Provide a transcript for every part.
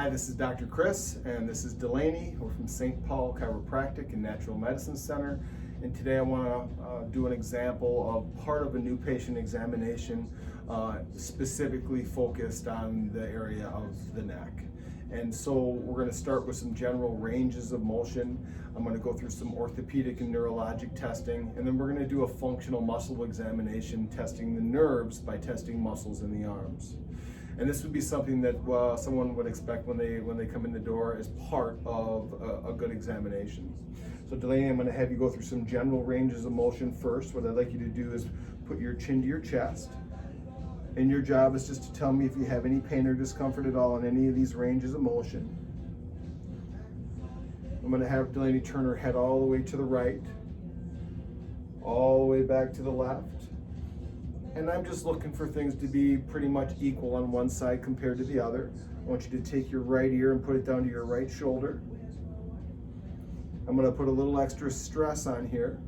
Hi, this is Dr. Chris, and this is Delaney. We're from St. Paul Chiropractic and Natural Medicine Center. And today I want to do an example of part of a new patient examination specifically focused on the area of the neck. And so we're going to start with some general ranges of motion. I'm going to go through some orthopedic and neurologic testing, and then we're going to do a functional muscle examination testing the nerves by testing muscles in the arms. And this would be something that someone would expect when they come in the door as part of a good examination. So Delaney, I'm going to have you go through some general ranges of motion first. What I'd like you to do is put your chin to your chest. And your job is just to tell me if you have any pain or discomfort at all in any of these ranges of motion. I'm going to have Delaney turn her head all the way to the right, all the way back to the left. And I'm just looking for things to be pretty much equal on one side compared to the other. I want you to take your right ear and put it down to your right shoulder. I'm going to put a little extra stress on here.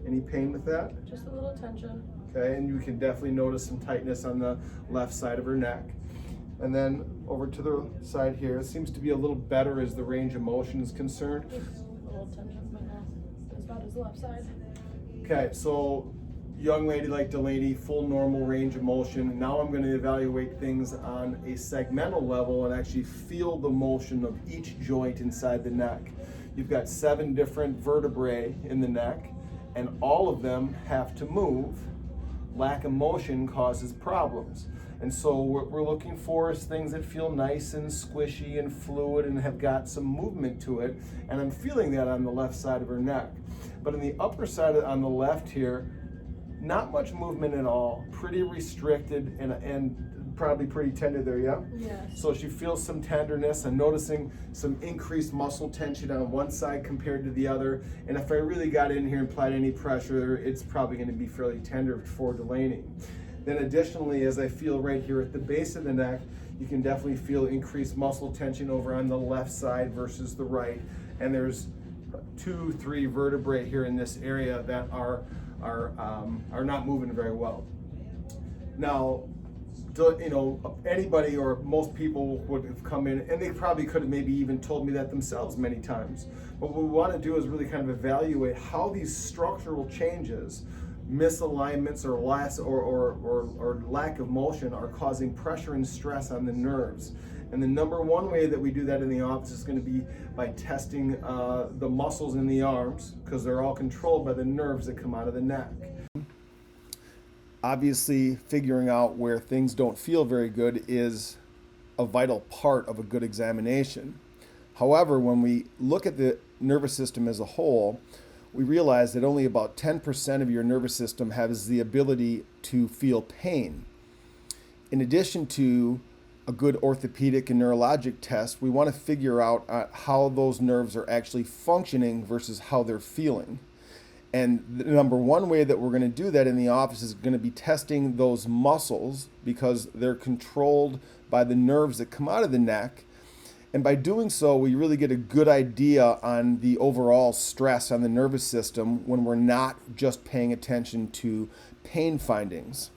Any pain with that? Just a little tension. Okay, and you can definitely notice some tightness on the left side of her neck. And then over to the side here, it seems to be a little better as the range of motion is concerned. Just a little tension, but not as bad as the left side. Okay, so young lady like Delaney, full normal range of motion. Now I'm going to evaluate things on a segmental level and actually feel the motion of each joint inside the neck. You've got 7 different vertebrae in the neck, and all of them have to move. Lack of motion causes problems. And so what we're looking for is things that feel nice and squishy and fluid and have got some movement to it. And I'm feeling that on the left side of her neck. But on the upper side, on the left here, not much movement at all, pretty restricted and probably pretty tender there, yeah? Yes. So she feels some tenderness. I'm noticing some increased muscle tension on one side compared to the other. And if I really got in here and applied any pressure, it's probably going to be fairly tender for Delaney. Then additionally, as I feel right here at the base of the neck, you can definitely feel increased muscle tension over on the left side versus the right. And there's 2-3 vertebrae here in this area that are not moving very well. Now, you know, anybody or most people would have come in and they probably could have maybe even told me that themselves many times. But what we want to do is really kind of evaluate how these structural changes, misalignments or lack of motion are causing pressure and stress on the nerves. And the number one way that we do that in the office is going to be by testing the muscles in the arms, because they're all controlled by the nerves that come out of the neck. Obviously, figuring out where things don't feel very good is a vital part of a good examination. However, when we look at the nervous system as a whole, we realize that only about 10% of your nervous system has the ability to feel pain. In addition to a good orthopedic and neurologic test, we want to figure out how those nerves are actually functioning versus how they're feeling. And the number one way that we're going to do that in the office is going to be testing those muscles, because they're controlled by the nerves that come out of the neck. And by doing so, we really get a good idea on the overall stress on the nervous system when we're not just paying attention to pain findings.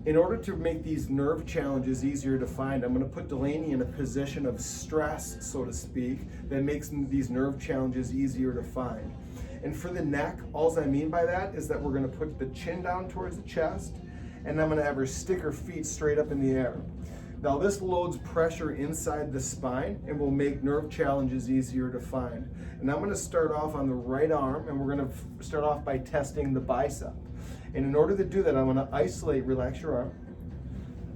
In order to make these nerve challenges easier to find, I'm going to put Delaney in a position of stress, so to speak, that makes these nerve challenges easier to find. And for the neck, all I mean by that is that we're going to put the chin down towards the chest, and I'm going to have her stick her feet straight up in the air. Now this loads pressure inside the spine and will make nerve challenges easier to find. And I'm going to start off on the right arm, and we're going to start off by testing the bicep. And in order to do that, I'm going to relax your arm.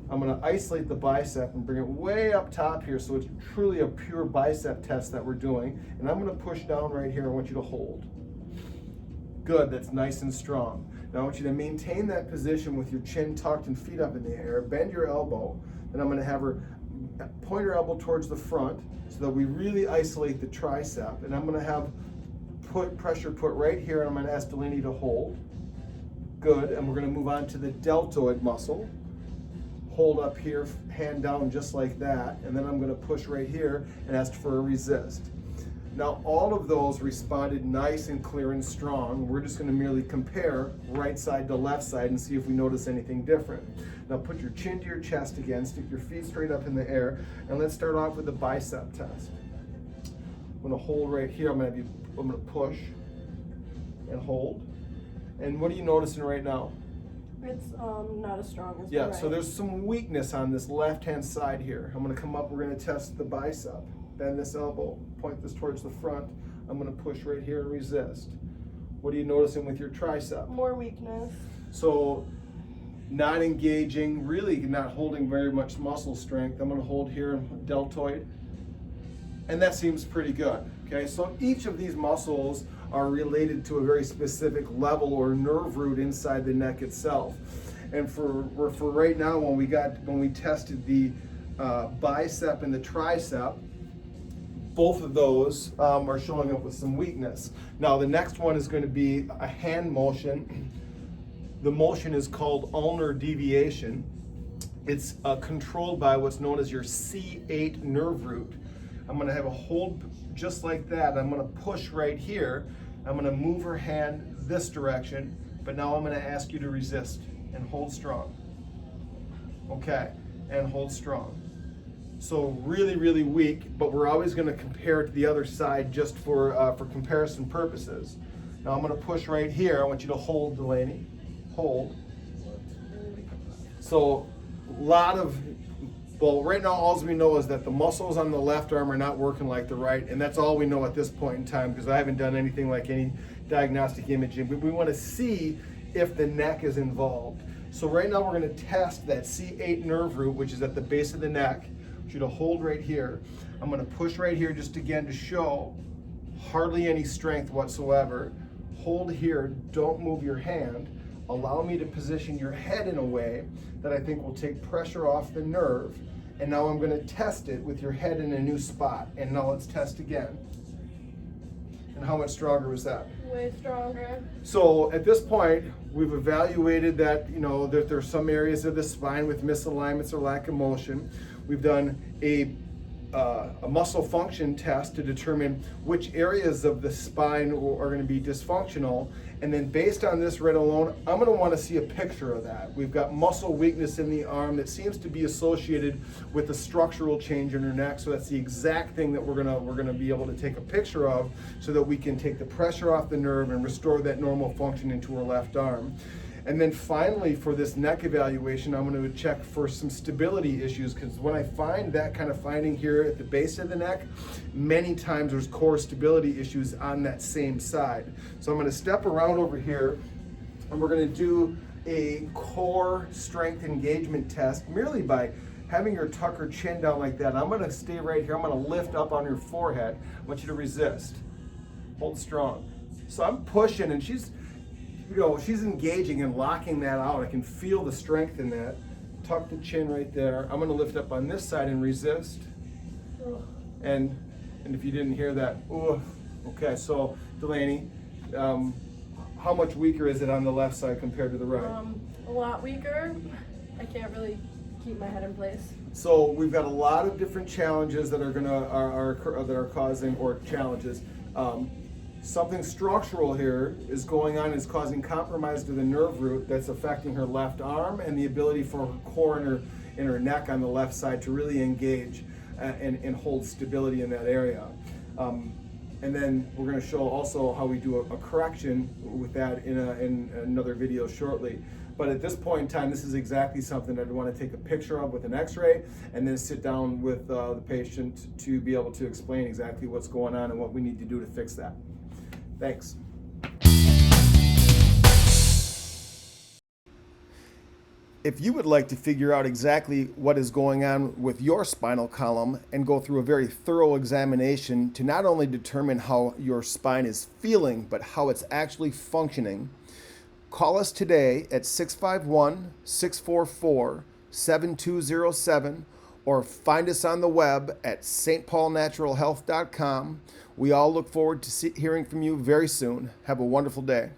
I'm going to isolate the bicep and bring it way up top here, so it's truly a pure bicep test that we're doing. And I'm going to push down right here. I want you to hold. Good, that's nice and strong. Now I want you to maintain that position with your chin tucked and feet up in the air. Bend your elbow. Then I'm going to have her point her elbow towards the front so that we really isolate the tricep. And I'm going to have pressure put right here, and I'm going to ask Delaney to hold. Good, and we're going to move on to the deltoid muscle. Hold up here, hand down just like that, and then I'm going to push right here and ask for a resist. Now all of those responded nice and clear and strong. We're just going to merely compare right side to left side and see if we notice anything different. Now put your chin to your chest again, stick your feet straight up in the air, and let's start off with the bicep test. I'm gonna hold right here. I'm gonna push and hold. And what are you noticing right now? It's not as strong as Yeah, the right. so there's some weakness on this left-hand side here. I'm gonna come up, we're gonna test the bicep. Bend this elbow, point this towards the front. I'm gonna push right here and resist. What are you noticing with your tricep? More weakness. So not engaging, really not holding very much muscle strength. I'm gonna hold here, deltoid. And that seems pretty good, okay? So each of these muscles are related to a very specific level or nerve root inside the neck itself. And for right now, when we tested the bicep and the tricep, both of those are showing up with some weakness. Now the next one is going to be a hand motion. The motion is called ulnar deviation. It's controlled by what's known as your C8 nerve root. I'm going to have a hold just like that. I'm going to push right here. I'm going to move her hand this direction, but now I'm going to ask you to resist and hold strong. Okay, and hold strong. So really, really weak, but we're always going to compare it to the other side just for comparison purposes. Now I'm going to push right here. I want you to hold, Delaney. Hold. So right now all we know is that the muscles on the left arm are not working like the right, and that's all we know at this point in time because I haven't done anything like any diagnostic imaging, but we want to see if the neck is involved. So right now we're going to test that C8 nerve root, which is at the base of the neck. I want you to hold right here. I'm going to push right here just again to show hardly any strength whatsoever. Hold here, don't move your hand. Allow me to position your head in a way that I think will take pressure off the nerve. And now I'm going to test it with your head in a new spot. And now let's test again. And how much stronger was that? Way stronger. So at this point, we've evaluated that, that there's some areas of the spine with misalignments or lack of motion. We've done a muscle function test to determine which areas of the spine are going to be dysfunctional. And then based on this right alone, I'm going to want to see a picture of that. We've got muscle weakness in the arm that seems to be associated with a structural change in her neck. So that's the exact thing that we're going to be able to take a picture of so that we can take the pressure off the nerve and restore that normal function into her left arm. And then finally, for this neck evaluation, I'm going to check for some stability issues, because when I find that kind of finding here at the base of the neck, many times there's core stability issues on that same side. So I'm going to step around over here, and we're going to do a core strength engagement test merely by having her tuck her chin down like that. I'm going to stay right here. I'm going to lift up on your forehead. I want you to resist. Hold strong. So I'm pushing, and she's engaging and locking that out. I can feel the strength in that. Tuck the chin right there. I'm going to lift up on this side and resist. And if you didn't hear that, okay. So Delaney, how much weaker is it on the left side compared to the right? A lot weaker. I can't really keep my head in place. So we've got a lot of different challenges that are causing, or challenges. Something structural here is going on, is causing compromise to the nerve root that's affecting her left arm and the ability for her core in her neck on the left side to really engage and hold stability in that area. And then we're going to show also how we do a correction with that in another video shortly. But at this point in time, this is exactly something I'd want to take a picture of with an x-ray and then sit down with the patient to be able to explain exactly what's going on and what we need to do to fix that. Thanks. If you would like to figure out exactly what is going on with your spinal column and go through a very thorough examination to not only determine how your spine is feeling, but how it's actually functioning, call us today at 651-644-7207 or find us on the web at stpaulnaturalhealth.com. We all look forward to hearing from you very soon. Have a wonderful day.